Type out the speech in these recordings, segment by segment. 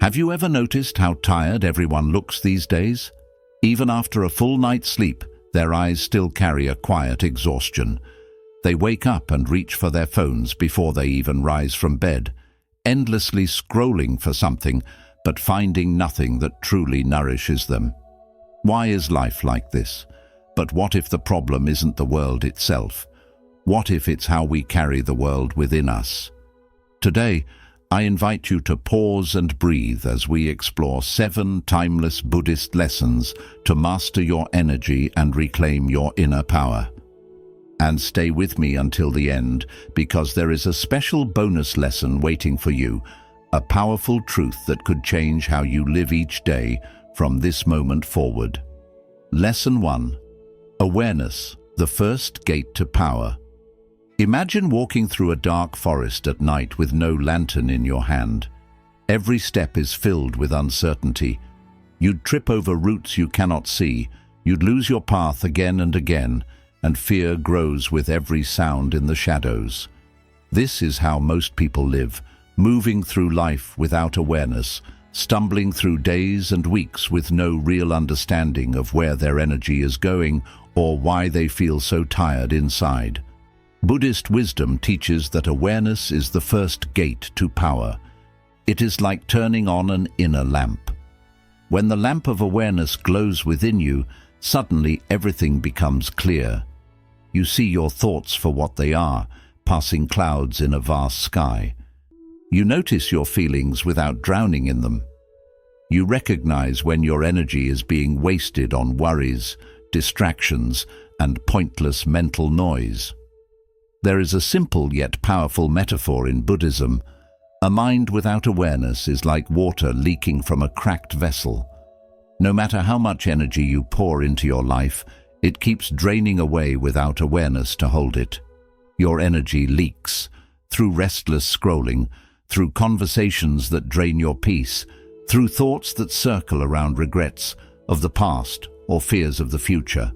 Have you ever noticed how tired everyone looks these days? Even after a full night's sleep, their eyes still carry a quiet exhaustion. They wake up and reach for their phones before they even rise from bed, endlessly scrolling for something, but finding nothing that truly nourishes them. Why is life like this? But what if the problem isn't the world itself? What if it's how we carry the world within us? Today, I invite you to pause and breathe as we explore 7 timeless Buddhist lessons to master your energy and reclaim your inner power. And stay with me until the end, because there is a special bonus lesson waiting for you, a powerful truth that could change how you live each day from this moment forward. Lesson 1. Awareness, the first gate to power. Imagine walking through a dark forest at night with no lantern in your hand. Every step is filled with uncertainty. You'd trip over roots you cannot see, you'd lose your path again and again, and fear grows with every sound in the shadows. This is how most people live, moving through life without awareness, stumbling through days and weeks with no real understanding of where their energy is going or why they feel so tired inside. Buddhist wisdom teaches that awareness is the first gate to power. It is like turning on an inner lamp. When the lamp of awareness glows within you, suddenly everything becomes clear. You see your thoughts for what they are, passing clouds in a vast sky. You notice your feelings without drowning in them. You recognize when your energy is being wasted on worries, distractions, and pointless mental noise. There is a simple yet powerful metaphor in Buddhism. A mind without awareness is like water leaking from a cracked vessel. No matter how much energy you pour into your life, it keeps draining away without awareness to hold it. Your energy leaks through restless scrolling, through conversations that drain your peace, through thoughts that circle around regrets of the past or fears of the future.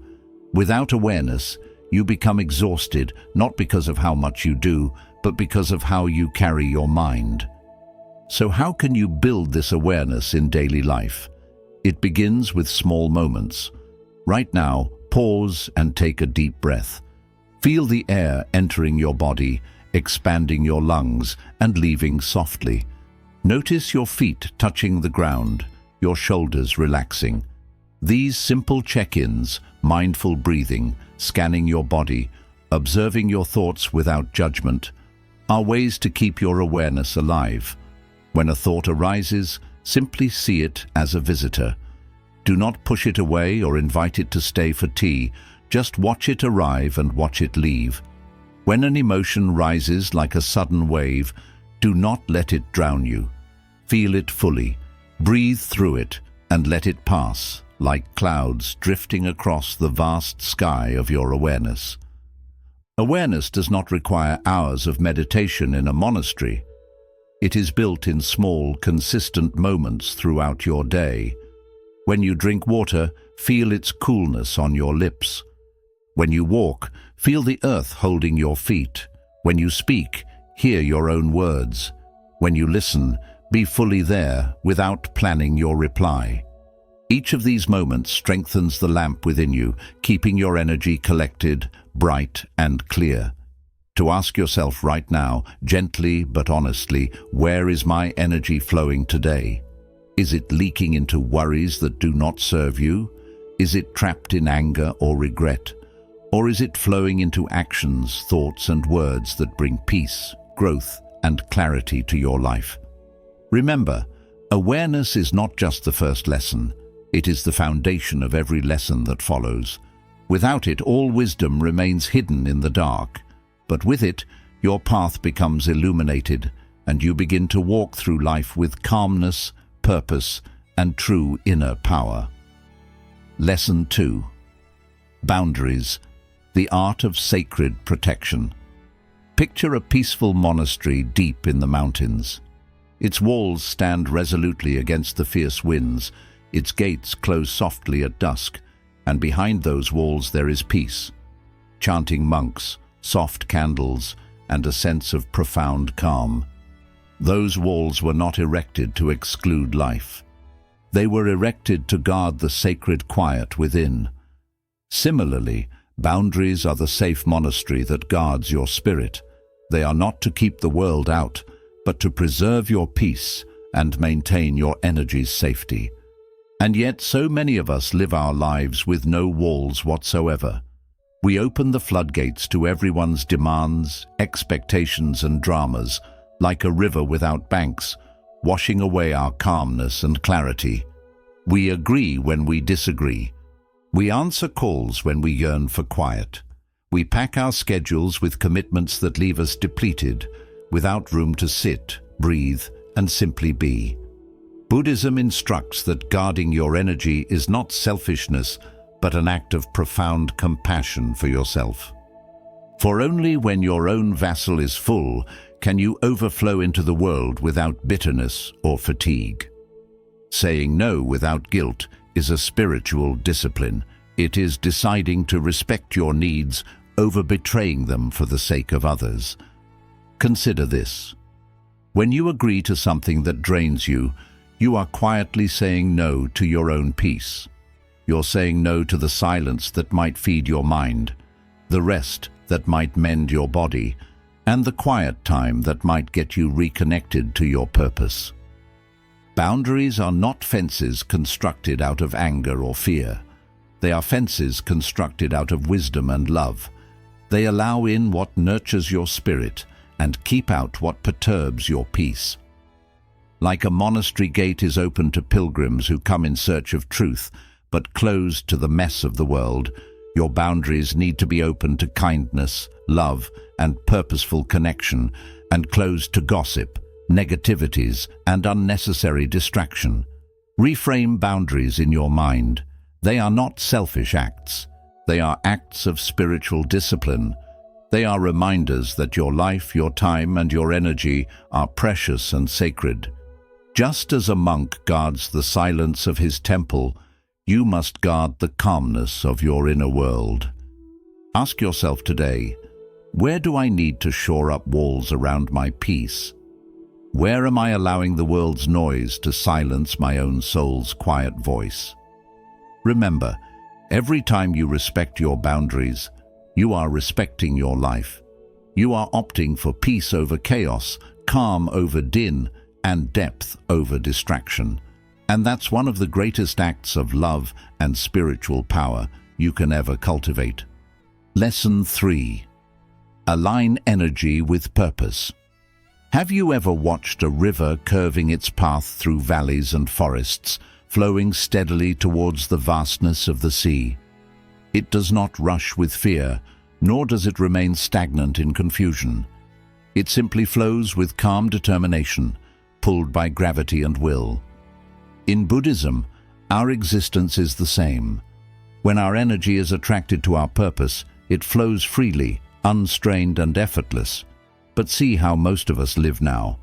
Without awareness, you become exhausted, not because of how much you do, but because of how you carry your mind. So how can you build this awareness in daily life? It begins with small moments. Right now, pause and take a deep breath. Feel the air entering your body, expanding your lungs and leaving softly. Notice your feet touching the ground, your shoulders relaxing. These simple check-ins, mindful breathing, scanning your body, observing your thoughts without judgment, are ways to keep your awareness alive. When a thought arises, simply see it as a visitor. Do not push it away or invite it to stay for tea. Just watch it arrive and watch it leave. When an emotion rises like a sudden wave, do not let it drown you. Feel it fully, breathe through it, and let it pass, like clouds drifting across the vast sky of your awareness. Awareness does not require hours of meditation in a monastery. It is built in small, consistent moments throughout your day. When you drink water, feel its coolness on your lips. When you walk, feel the earth holding your feet. When you speak, hear your own words. When you listen, be fully there without planning your reply. Each of these moments strengthens the lamp within you, keeping your energy collected, bright and clear. To ask yourself right now, gently but honestly, where is my energy flowing today? Is it leaking into worries that do not serve you? Is it trapped in anger or regret? Or is it flowing into actions, thoughts and words that bring peace, growth and clarity to your life? Remember, awareness is not just the first lesson. It is the foundation of every lesson that follows. Without it, all wisdom remains hidden in the dark. But with it, your path becomes illuminated, and you begin to walk through life with calmness, purpose, and true inner power. Lesson 2. Boundaries, the art of sacred protection. Picture a peaceful monastery deep in the mountains. Its walls stand resolutely against the fierce winds, its gates close softly at dusk, and behind those walls there is peace. Chanting monks, soft candles, and a sense of profound calm. Those walls were not erected to exclude life. They were erected to guard the sacred quiet within. Similarly, boundaries are the safe monastery that guards your spirit. They are not to keep the world out, but to preserve your peace and maintain your energy's safety. And yet so many of us live our lives with no walls whatsoever. We open the floodgates to everyone's demands, expectations and dramas, like a river without banks, washing away our calmness and clarity. We agree when we disagree. We answer calls when we yearn for quiet. We pack our schedules with commitments that leave us depleted, without room to sit, breathe, and simply be. Buddhism instructs that guarding your energy is not selfishness, but an act of profound compassion for yourself. For only when your own vessel is full can you overflow into the world without bitterness or fatigue. Saying no without guilt is a spiritual discipline. It is deciding to respect your needs over betraying them for the sake of others. Consider this. When you agree to something that drains you, you are quietly saying no to your own peace. You're saying no to the silence that might feed your mind, the rest that might mend your body, and the quiet time that might get you reconnected to your purpose. Boundaries are not fences constructed out of anger or fear. They are fences constructed out of wisdom and love. They allow in what nurtures your spirit and keep out what perturbs your peace. Like a monastery gate is open to pilgrims who come in search of truth, but closed to the mess of the world, your boundaries need to be open to kindness, love, and purposeful connection, and closed to gossip, negativities, and unnecessary distraction. Reframe boundaries in your mind. They are not selfish acts. They are acts of spiritual discipline. They are reminders that your life, your time, and your energy are precious and sacred. Just as a monk guards the silence of his temple, you must guard the calmness of your inner world. Ask yourself today, where do I need to shore up walls around my peace? Where am I allowing the world's noise to silence my own soul's quiet voice? Remember, every time you respect your boundaries, you are respecting your life. You are opting for peace over chaos, calm over din, and depth over distraction. And that's one of the greatest acts of love and spiritual power you can ever cultivate. Lesson 3. Align energy with purpose. Have you ever watched a river curving its path through valleys and forests, flowing steadily towards the vastness of the sea? It does not rush with fear, nor does it remain stagnant in confusion. It simply flows with calm determination, pulled by gravity and will. In Buddhism, our existence is the same. When our energy is attracted to our purpose, it flows freely, unstrained and effortless. But see how most of us live now.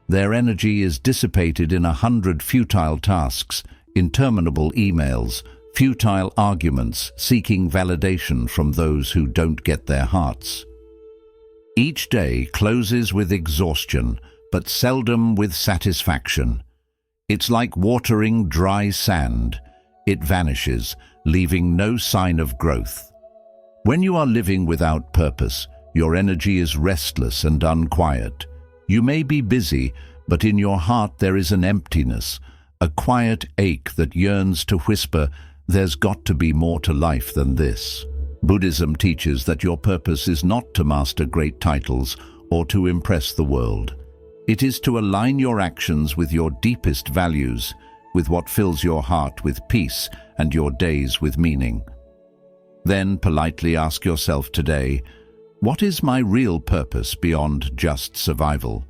Their energy is dissipated in 100 futile tasks, interminable emails, futile arguments, seeking validation from those who don't get their hearts. Each day closes with exhaustion, but seldom with satisfaction. It's like watering dry sand. It vanishes, leaving no sign of growth. When you are living without purpose, your energy is restless and unquiet. You may be busy, but in your heart there is an emptiness, a quiet ache that yearns to whisper, "There's got to be more to life than this." Buddhism teaches that your purpose is not to master great titles or to impress the world. It is to align your actions with your deepest values, with what fills your heart with peace and your days with meaning. Then politely ask yourself today, what is my real purpose beyond just survival?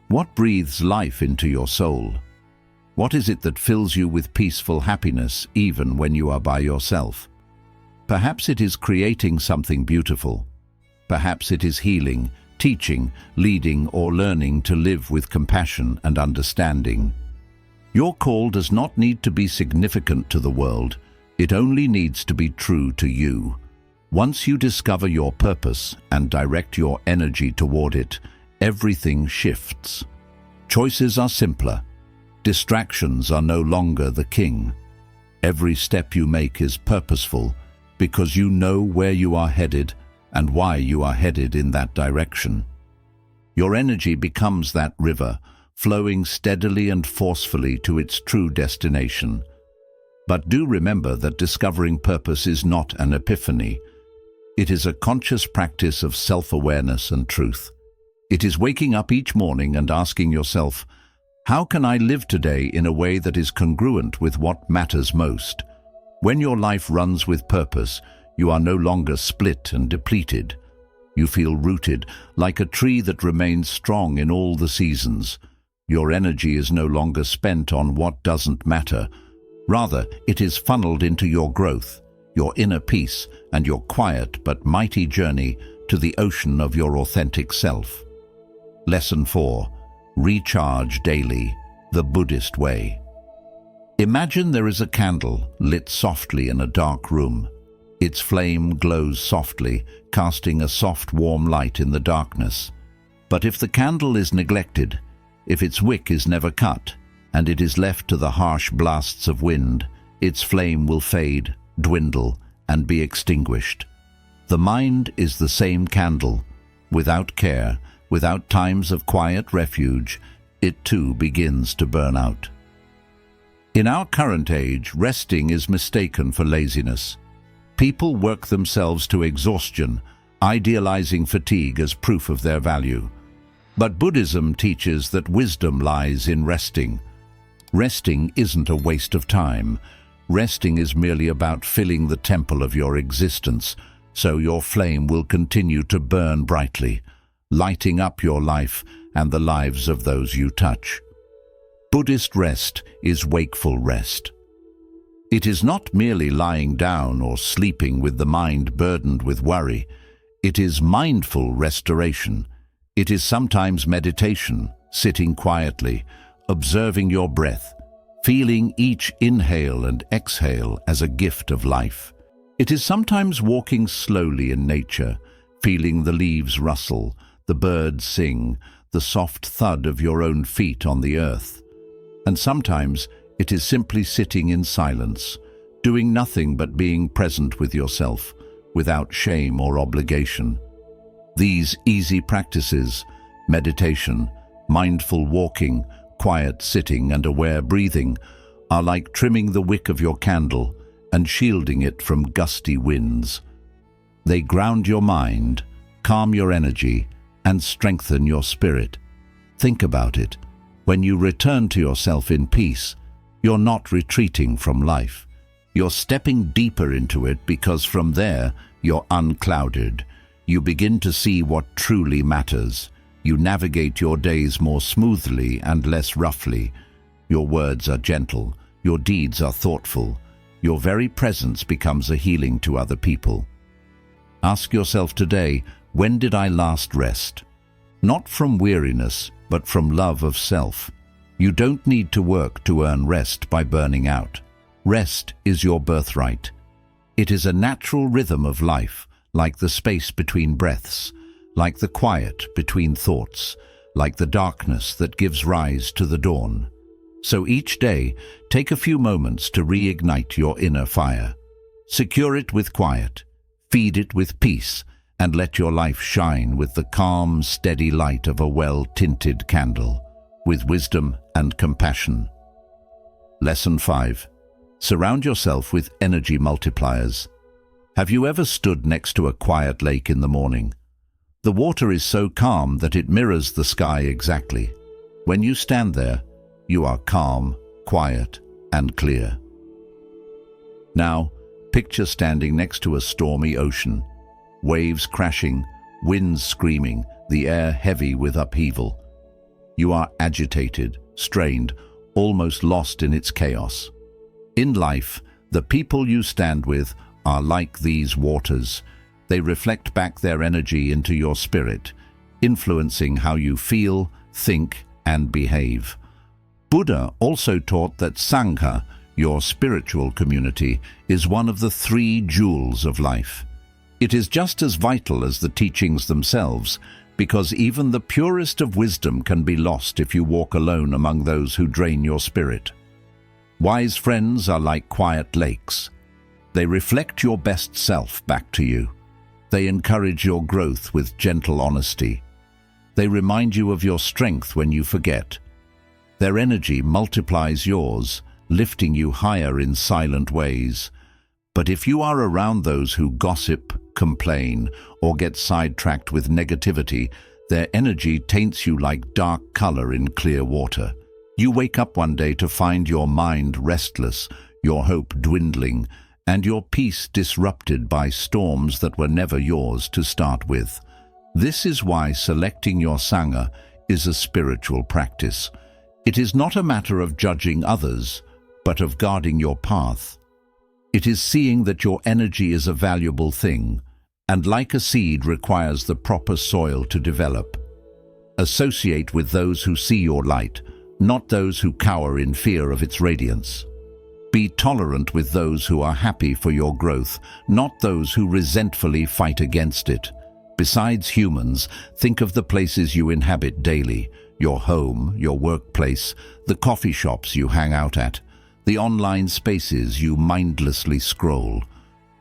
What breathes life into your soul? What is it that fills you with peaceful happiness even when you are by yourself? Perhaps it is creating something beautiful. Perhaps it is healing, teaching, leading, or learning to live with compassion and understanding. Your call does not need to be significant to the world. It only needs to be true to you. Once you discover your purpose and direct your energy toward it, everything shifts. Choices are simpler. Distractions are no longer the king. Every step you make is purposeful because you know where you are headed and why you are headed in that direction. Your energy becomes that river, flowing steadily and forcefully to its true destination. But do remember that discovering purpose is not an epiphany. It is a conscious practice of self-awareness and truth. It is waking up each morning and asking yourself, how can I live today in a way that is congruent with what matters most? When your life runs with purpose, you are no longer split and depleted. You feel rooted, like a tree that remains strong in all the seasons. Your energy is no longer spent on what doesn't matter. Rather, it is funneled into your growth, your inner peace, and your quiet but mighty journey to the ocean of your authentic self. Lesson 4. Recharge daily, the Buddhist way. Imagine there is a candle lit softly in a dark room. Its flame glows softly, casting a soft, warm light in the darkness. But if the candle is neglected, if its wick is never cut, and it is left to the harsh blasts of wind, its flame will fade, dwindle, and be extinguished. The mind is the same candle. Without care, without times of quiet refuge, it too begins to burn out. In our current age, resting is mistaken for laziness. People work themselves to exhaustion, idealizing fatigue as proof of their value. But Buddhism teaches that wisdom lies in resting. Resting isn't a waste of time. Resting is merely about filling the temple of your existence, so your flame will continue to burn brightly, lighting up your life and the lives of those you touch. Buddhist rest is wakeful rest. It is not merely lying down or sleeping with the mind burdened with worry. It is mindful restoration. It is sometimes meditation, sitting quietly, observing your breath, feeling each inhale and exhale as a gift of life. It is sometimes walking slowly in nature, feeling the leaves rustle, the birds sing, the soft thud of your own feet on the earth. And sometimes it is simply sitting in silence, doing nothing but being present with yourself, without shame or obligation. These easy practices, meditation, mindful walking, quiet sitting and aware breathing, are like trimming the wick of your candle and shielding it from gusty winds. They ground your mind, calm your energy, and strengthen your spirit. Think about it. When you return to yourself in peace, you're not retreating from life. You're stepping deeper into it because from there, you're unclouded. You begin to see what truly matters. You navigate your days more smoothly and less roughly. Your words are gentle. Your deeds are thoughtful. Your very presence becomes a healing to other people. Ask yourself today, when did I last rest? Not from weariness, but from love of self. You don't need to work to earn rest by burning out. Rest is your birthright. It is a natural rhythm of life, like the space between breaths, like the quiet between thoughts, like the darkness that gives rise to the dawn. So each day, take a few moments to reignite your inner fire. Secure it with quiet, feed it with peace, and let your life shine with the calm, steady light of a well-tinted candle, with wisdom and compassion. Lesson 5. Surround yourself with energy multipliers. Have you ever stood next to a quiet lake in the morning? The water is so calm that it mirrors the sky exactly. When you stand there, you are calm, quiet, and clear. Now, picture standing next to a stormy ocean. Waves crashing, winds screaming, the air heavy with upheaval. You are agitated, strained, almost lost in its chaos. In life, the people you stand with are like these waters. They reflect back their energy into your spirit, influencing how you feel, think, and behave. Buddha also taught that Sangha, your spiritual community, is one of the 3 jewels of life. It is just as vital as the teachings themselves because even the purest of wisdom can be lost if you walk alone among those who drain your spirit. Wise friends are like quiet lakes. They reflect your best self back to you. They encourage your growth with gentle honesty. They remind you of your strength when you forget. Their energy multiplies yours, lifting you higher in silent ways. But if you are around those who gossip, complain, or get sidetracked with negativity, their energy taints you like dark color in clear water. You wake up one day to find your mind restless, your hope dwindling, and your peace disrupted by storms that were never yours to start with. This is why selecting your Sangha is a spiritual practice. It is not a matter of judging others, but of guarding your path. It is seeing that your energy is a valuable thing, and like a seed requires the proper soil to develop. Associate with those who see your light, not those who cower in fear of its radiance. Be tolerant with those who are happy for your growth, not those who resentfully fight against it. Besides humans, think of the places you inhabit daily, your home, your workplace, the coffee shops you hang out at, the online spaces you mindlessly scroll.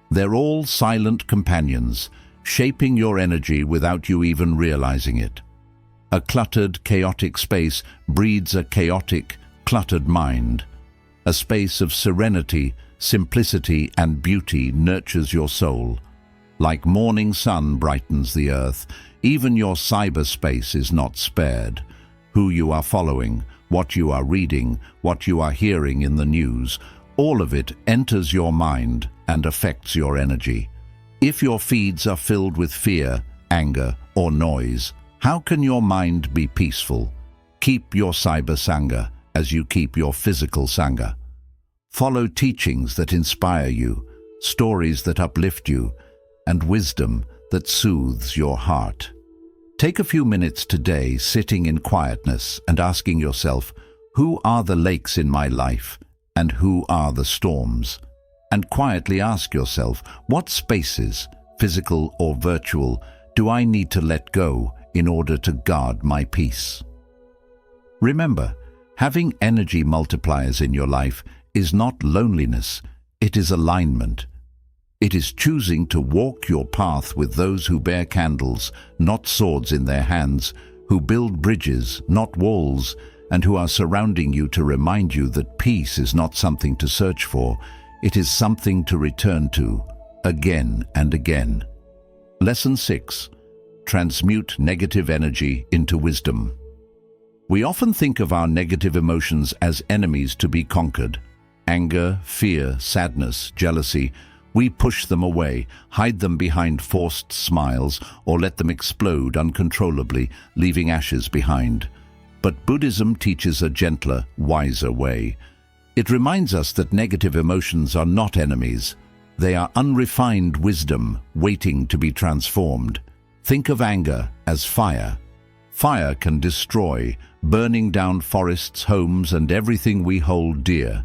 They're all silent companions, shaping your energy without you even realizing it. A cluttered, chaotic space breeds a chaotic, cluttered mind. A space of serenity, simplicity, and beauty nurtures your soul. Like morning sun brightens the earth, even your cyberspace is not spared. Who you are following, what you are reading, what you are hearing in the news, all of it enters your mind and affects your energy. If your feeds are filled with fear, anger, or noise, how can your mind be peaceful? Keep your cyber Sangha as you keep your physical Sangha. Follow teachings that inspire you, stories that uplift you, and wisdom that soothes your heart. Take a few minutes today sitting in quietness and asking yourself, who are the lakes in my life and who are the storms? And quietly ask yourself, what spaces, physical or virtual, do I need to let go in order to guard my peace? Remember, having energy multipliers in your life is not loneliness, it is alignment. It is choosing to walk your path with those who bear candles, not swords in their hands, who build bridges, not walls, and who are surrounding you to remind you that peace is not something to search for, it is something to return to, again and again. Lesson 6. Transmute negative energy into wisdom. We often think of our negative emotions as enemies to be conquered. Anger, fear, sadness, jealousy. We push them away, hide them behind forced smiles, or let them explode uncontrollably, leaving ashes behind. But Buddhism teaches a gentler, wiser way. It reminds us that negative emotions are not enemies. They are unrefined wisdom waiting to be transformed. Think of anger as fire. Fire can destroy, burning down forests, homes, and everything we hold dear.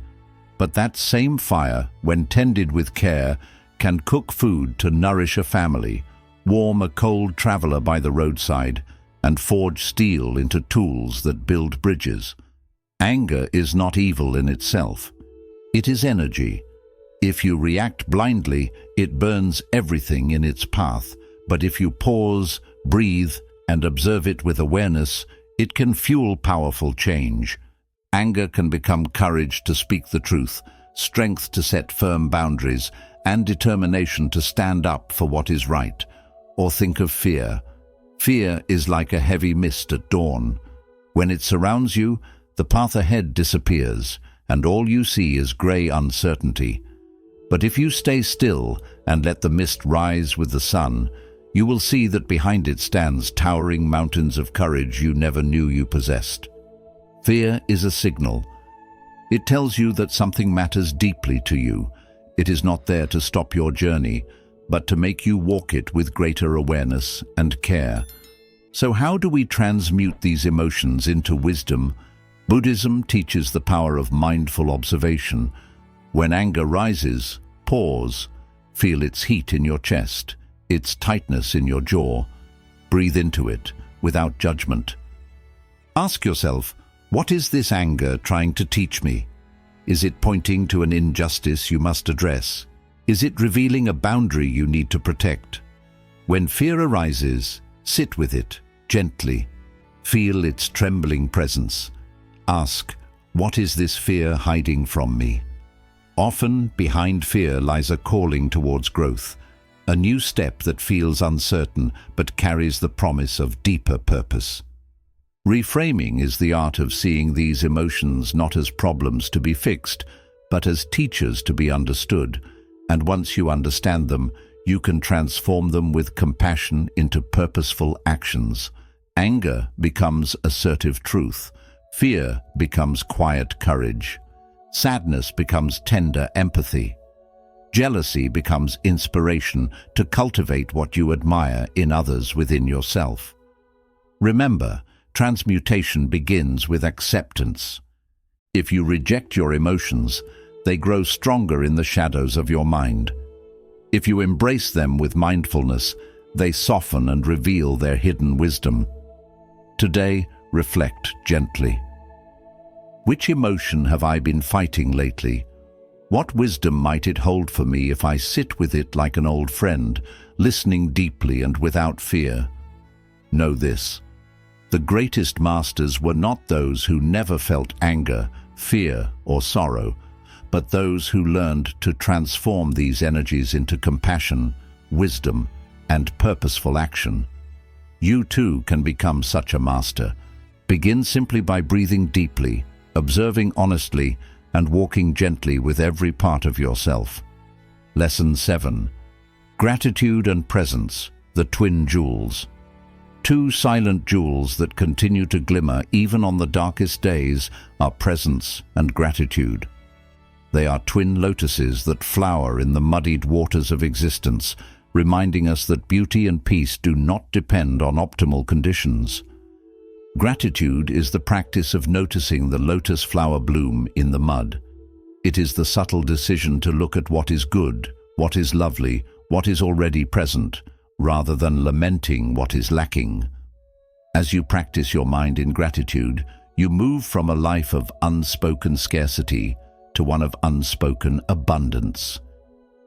But that same fire, when tended with care, can cook food to nourish a family, warm a cold traveler by the roadside, and forge steel into tools that build bridges. Anger is not evil in itself. It is energy. If you react blindly, it burns everything in its path. But if you pause, breathe, and observe it with awareness, it can fuel powerful change. Anger can become courage to speak the truth, strength to set firm boundaries, and determination to stand up for what is right. Or think of fear. Fear is like a heavy mist at dawn. When it surrounds you, the path ahead disappears, and all you see is grey uncertainty. But if you stay still and let the mist rise with the sun, you will see that behind it stands towering mountains of courage you never knew you possessed. Fear is a signal. It tells you that something matters deeply to you. It is not there to stop your journey, but to make you walk it with greater awareness and care. So how do we transmute these emotions into wisdom? Buddhism teaches the power of mindful observation. When anger rises, pause. Feel its heat in your chest, its tightness in your jaw. Breathe into it, without judgment. Ask yourself, what is this anger trying to teach me? Is it pointing to an injustice you must address? Is it revealing a boundary you need to protect? When fear arises, sit with it gently. Feel its trembling presence. Ask, what is this fear hiding from me? Often, behind fear lies a calling towards growth, a new step that feels uncertain but carries the promise of deeper purpose. Reframing is the art of seeing these emotions not as problems to be fixed, but as teachers to be understood, and once you understand them, you can transform them with compassion into purposeful actions. Anger becomes assertive truth. Fear becomes quiet courage. Sadness becomes tender empathy. Jealousy becomes inspiration to cultivate what you admire in others within yourself. Remember, transmutation begins with acceptance. If you reject your emotions, they grow stronger in the shadows of your mind. If you embrace them with mindfulness, they soften and reveal their hidden wisdom. Today, reflect gently. Which emotion have I been fighting lately? What wisdom might it hold for me if I sit with it like an old friend, listening deeply and without fear? Know this: the greatest masters were not those who never felt anger, fear, or sorrow, but those who learned to transform these energies into compassion, wisdom, and purposeful action. You too can become such a master. Begin simply by breathing deeply, observing honestly, and walking gently with every part of yourself. Lesson 7. Gratitude and presence, the twin jewels. Two silent jewels that continue to glimmer even on the darkest days are presence and gratitude. They are twin lotuses that flower in the muddied waters of existence, reminding us that beauty and peace do not depend on optimal conditions. Gratitude is the practice of noticing the lotus flower bloom in the mud. It is the subtle decision to look at what is good, what is lovely, what is already present, rather than lamenting what is lacking. As you practice your mind in gratitude, you move from a life of unspoken scarcity to one of unspoken abundance.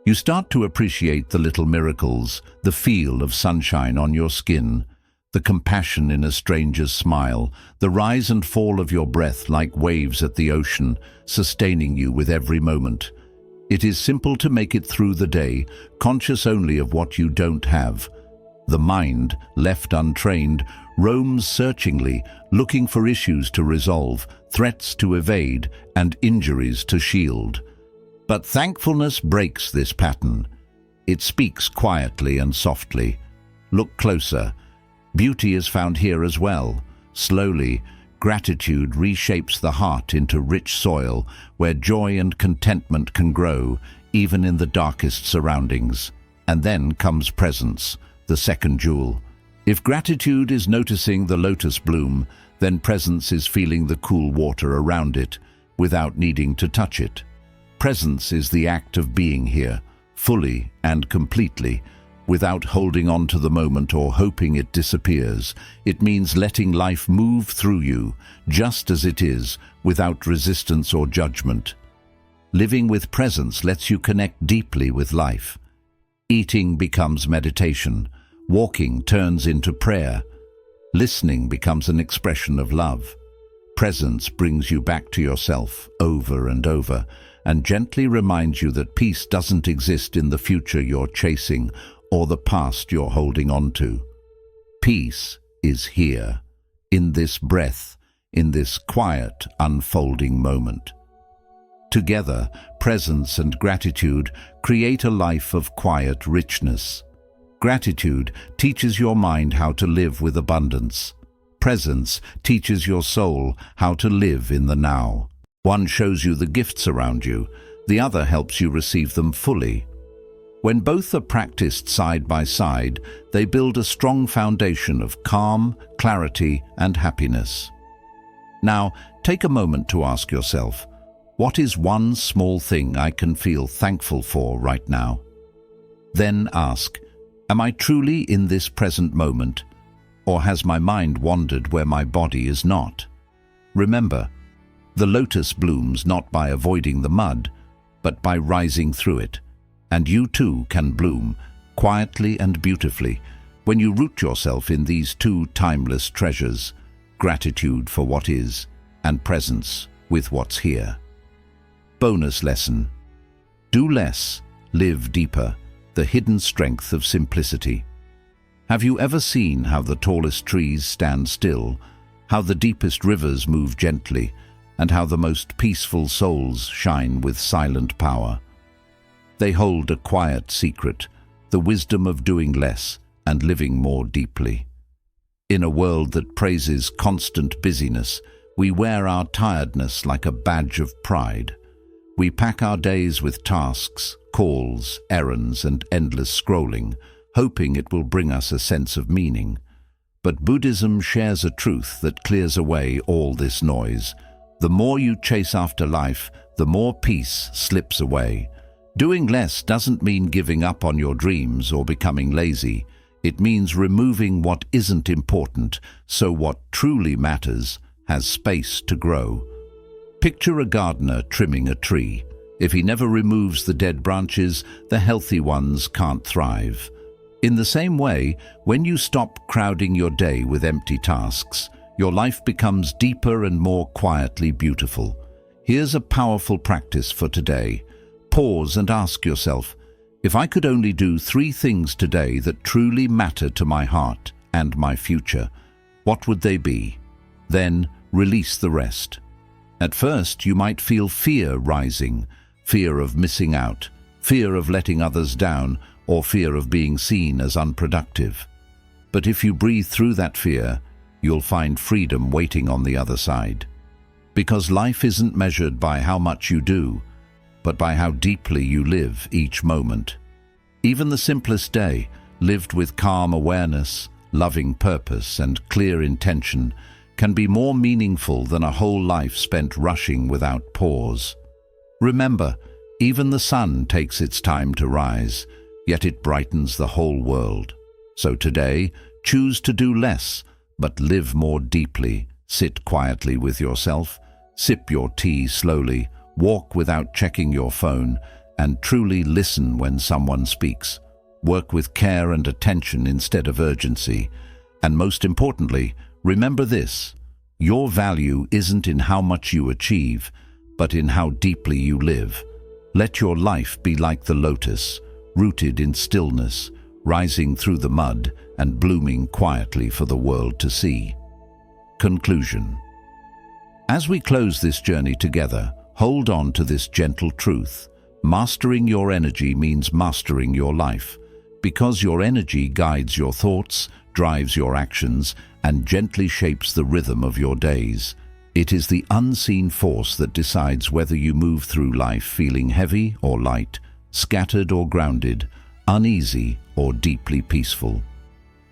You start to appreciate the little miracles, the feel of sunshine on your skin, the compassion in a stranger's smile, the rise and fall of your breath like waves at the ocean, sustaining you with every moment. It is simple to make it through the day, conscious only of what you don't have. The mind, left untrained, roams searchingly, looking for issues to resolve, threats to evade, and injuries to shield. But thankfulness breaks this pattern. It speaks quietly and softly. Look closer. Beauty is found here as well. Slowly, gratitude reshapes the heart into rich soil where joy and contentment can grow, even in the darkest surroundings. And then comes presence, the second jewel. If gratitude is noticing the lotus bloom, then presence is feeling the cool water around it, without needing to touch it. Presence is the act of being here, fully and completely, without holding on to the moment or hoping it disappears. It means letting life move through you, just as it is, without resistance or judgment. Living with presence lets you connect deeply with life. Eating becomes meditation. Walking turns into prayer. Listening becomes an expression of love. Presence brings you back to yourself over and over, and gently reminds you that peace doesn't exist in the future you're chasing or the past you're holding on to. Peace is here, in this breath, in this quiet, unfolding moment. Together, presence and gratitude create a life of quiet richness. Gratitude teaches your mind how to live with abundance. Presence teaches your soul how to live in the now. One shows you the gifts around you, the other helps you receive them fully. When both are practiced side by side, they build a strong foundation of calm, clarity, and happiness. Now, take a moment to ask yourself, what is one small thing I can feel thankful for right now? Then ask, am I truly in this present moment? Or has my mind wandered where my body is not? Remember, the lotus blooms not by avoiding the mud, but by rising through it. And you too can bloom, quietly and beautifully, when you root yourself in these two timeless treasures: gratitude for what is, and presence with what's here. Bonus lesson: do less, live deeper, the hidden strength of simplicity. Have you ever seen how the tallest trees stand still, how the deepest rivers move gently, and how the most peaceful souls shine with silent power? They hold a quiet secret, the wisdom of doing less and living more deeply. In a world that praises constant busyness, we wear our tiredness like a badge of pride. We pack our days with tasks, calls, errands, and endless scrolling, hoping it will bring us a sense of meaning. But Buddhism shares a truth that clears away all this noise. The more you chase after life, the more peace slips away. Doing less doesn't mean giving up on your dreams or becoming lazy. It means removing what isn't important, so what truly matters has space to grow. Picture a gardener trimming a tree. If he never removes the dead branches, the healthy ones can't thrive. In the same way, when you stop crowding your day with empty tasks, your life becomes deeper and more quietly beautiful. Here's a powerful practice for today. Pause and ask yourself, if I could only do 3 things today that truly matter to my heart and my future, what would they be? Then release the rest. At first, you might feel fear rising, fear of missing out, fear of letting others down, or fear of being seen as unproductive. But if you breathe through that fear, you'll find freedom waiting on the other side. Because life isn't measured by how much you do, but by how deeply you live each moment. Even the simplest day, lived with calm awareness, loving purpose, and clear intention, can be more meaningful than a whole life spent rushing without pause. Remember, even the sun takes its time to rise, yet it brightens the whole world. So today, choose to do less, but live more deeply. Sit quietly with yourself, sip your tea slowly, walk without checking your phone, and truly listen when someone speaks. Work with care and attention instead of urgency. And most importantly, remember this: your value isn't in how much you achieve, but in how deeply you live. Let your life be like the lotus, rooted in stillness, rising through the mud and blooming quietly for the world to see. Conclusion. As we close this journey together, hold on to this gentle truth. Mastering your energy means mastering your life, because your energy guides your thoughts, drives your actions, and gently shapes the rhythm of your days. It is the unseen force that decides whether you move through life feeling heavy or light, scattered or grounded, uneasy or deeply peaceful.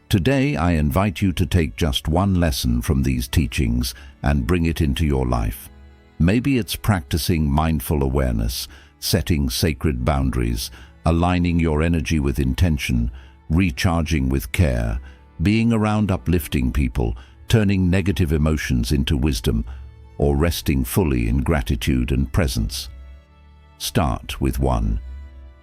Today, I invite you to take just one lesson from these teachings and bring it into your life. Maybe it's practicing mindful awareness, setting sacred boundaries, aligning your energy with intention, recharging with care, being around uplifting people, turning negative emotions into wisdom, or resting fully in gratitude and presence. Start with one.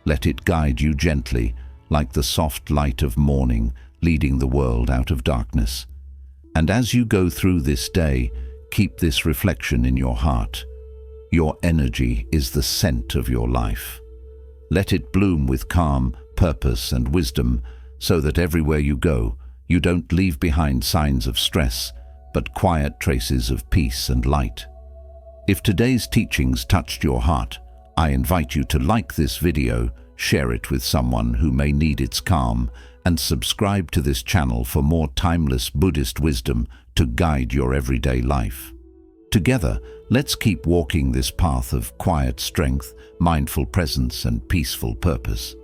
Let it guide you gently, like the soft light of morning, leading the world out of darkness. And as you go through this day, keep this reflection in your heart. Your energy is the scent of your life. Let it bloom with calm, purpose, and wisdom, so that everywhere you go, you don't leave behind signs of stress, but quiet traces of peace and light. If today's teachings touched your heart, I invite you to like this video, share it with someone who may need its calm, and subscribe to this channel for more timeless Buddhist wisdom to guide your everyday life. Together, let's keep walking this path of quiet strength, mindful presence, and peaceful purpose.